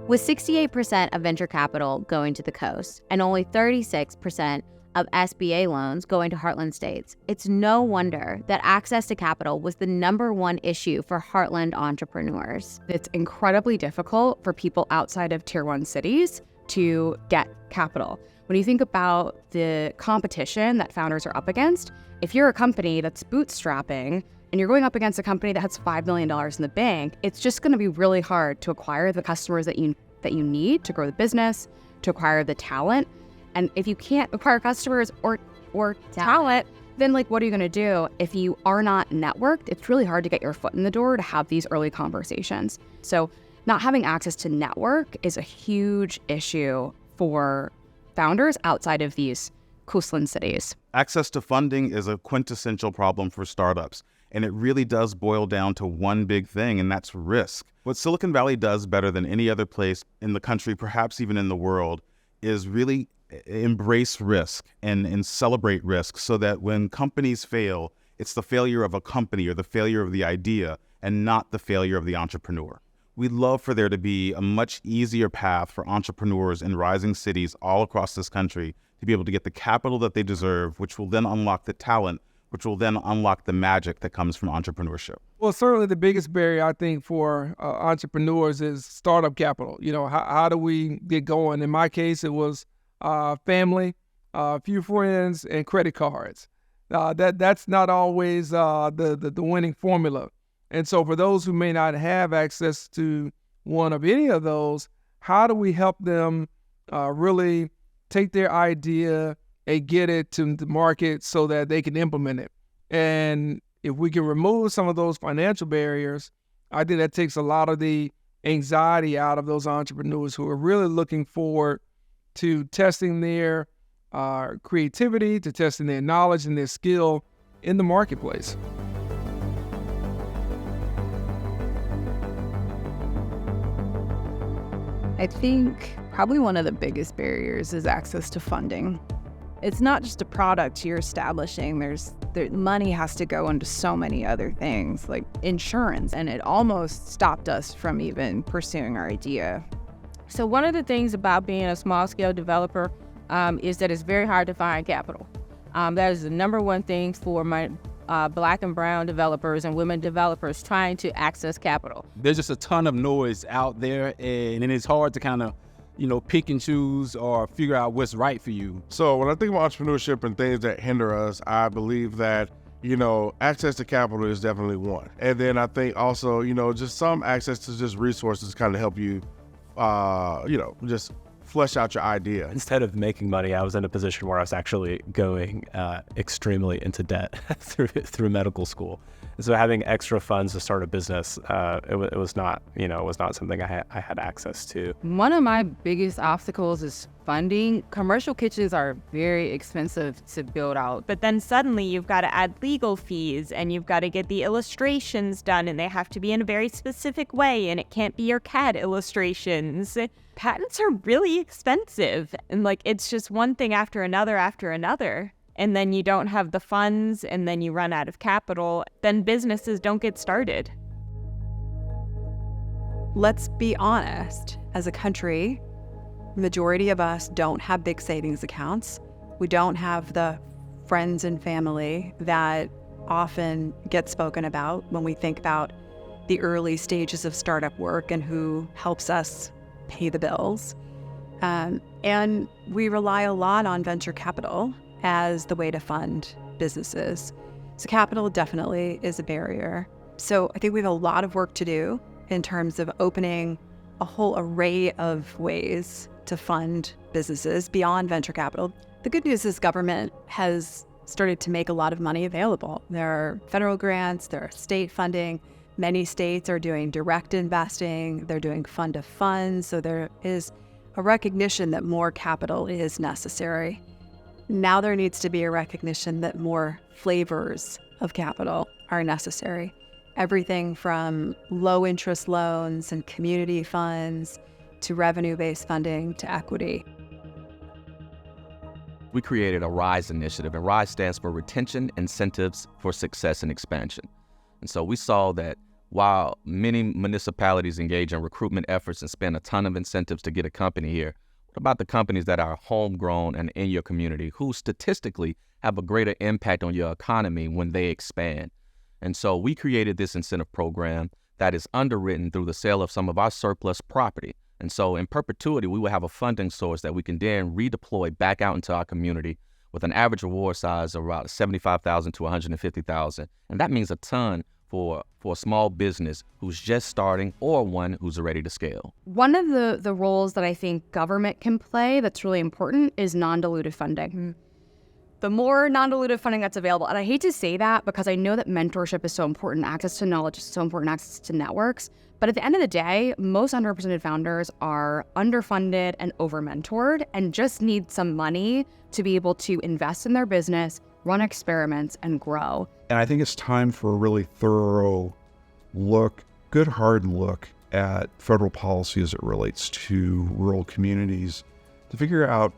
With 68% of venture capital going to the coast and only 36% of SBA loans going to Heartland states, it's no wonder that access to capital was the #1 issue for Heartland entrepreneurs. It's incredibly difficult for people outside of Tier 1 cities to get capital. When you think about the competition that founders are up against, if you're a company that's bootstrapping and you're going up against a company that has $5 million in the bank, it's just going to be really hard to acquire the customers that you need to grow the business, to acquire the talent. And if you can't acquire customers or talent, then what are you going to do? If you are not networked, it's really hard to get your foot in the door to have these early conversations. So not having access to network is a huge issue for founders outside of these coastline cities. Access to funding is a quintessential problem for startups. And it really does boil down to one big thing, and that's risk. What Silicon Valley does better than any other place in the country, perhaps even in the world, is really embrace risk and celebrate risk so that when companies fail, it's the failure of a company or the failure of the idea and not the failure of the entrepreneur. We'd love for there to be a much easier path for entrepreneurs in rising cities all across this country to be able to get the capital that they deserve, which will then unlock the talent, which will then unlock the magic that comes from entrepreneurship. Well, certainly the biggest barrier, I think, for entrepreneurs is startup capital. How do we get going? In my case, it was family, a few friends, and credit cards. That's not always the winning formula. And so for those who may not have access to one of any of those, how do we help them really take their idea and get it to the market so that they can implement it? And if we can remove some of those financial barriers, I think that takes a lot of the anxiety out of those entrepreneurs who are really looking forward to testing their creativity, to testing their knowledge and their skill in the marketplace. I think probably one of the biggest barriers is access to funding. It's not just a product you're establishing. Money has to go into so many other things like insurance, and it almost stopped us from even pursuing our idea. So one of the things about being a small-scale developer is that it's very hard to find capital. That is the #1 thing for my Black and brown developers and women developers trying to access capital. There's just a ton of noise out there, and it's hard to kind of pick and choose or figure out what's right for you. So when I think about entrepreneurship and things that hinder us, I believe that, access to capital is definitely one. And then I think also, just some access to just resources kind of help you, just flesh out your idea. Instead of making money, I was in a position where I was actually going extremely into debt through medical school. And so having extra funds to start a business, it was not something I had access to. One of my biggest obstacles is funding. Commercial kitchens are very expensive to build out. But then suddenly you've got to add legal fees and you've got to get the illustrations done, and they have to be in a very specific way, and it can't be your CAD illustrations. Patents are really expensive, and it's just one thing after another. And then you don't have the funds, and then you run out of capital, then businesses don't get started. Let's be honest, as a country, majority of us don't have big savings accounts. We don't have the friends and family that often get spoken about when we think about the early stages of startup work and who helps us pay the bills. And we rely a lot on venture capital as the way to fund businesses. So capital definitely is a barrier. So I think we have a lot of work to do in terms of opening a whole array of ways to fund businesses beyond venture capital. The good news is government has started to make a lot of money available. There are federal grants, there are state funding. Many states are doing direct investing, they're doing fund of funds, so there is a recognition that more capital is necessary. Now there needs to be a recognition that more flavors of capital are necessary. Everything from low interest loans and community funds to revenue-based funding to equity. We created a RISE initiative, and RISE stands for Retention, Incentives for Success and Expansion. And so we saw that while many municipalities engage in recruitment efforts and spend a ton of incentives to get a company here, what about the companies that are homegrown and in your community who statistically have a greater impact on your economy when they expand? And so we created this incentive program that is underwritten through the sale of some of our surplus property. And so in perpetuity, we will have a funding source that we can then redeploy back out into our community with an average reward size of about $75,000 to $150,000. And that means a ton for a small business who's just starting or one who's ready to scale. One of the roles that I think government can play that's really important is non-dilutive funding. The more non-dilutive funding that's available, and I hate to say that because I know that mentorship is so important, access to knowledge is so important, access to networks, but at the end of the day, most underrepresented founders are underfunded and over-mentored and just need some money to be able to invest in their business, run experiments, and grow. And I think it's time for a really thorough look, good hard look at federal policy as it relates to rural communities to figure out,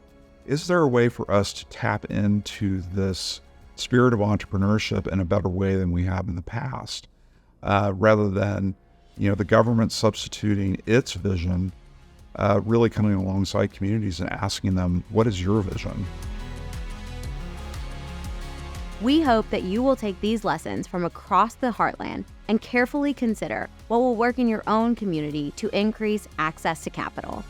is there a way for us to tap into this spirit of entrepreneurship in a better way than we have in the past, rather than, the government substituting its vision, really coming alongside communities and asking them, what is your vision? We hope that you will take these lessons from across the heartland and carefully consider what will work in your own community to increase access to capital.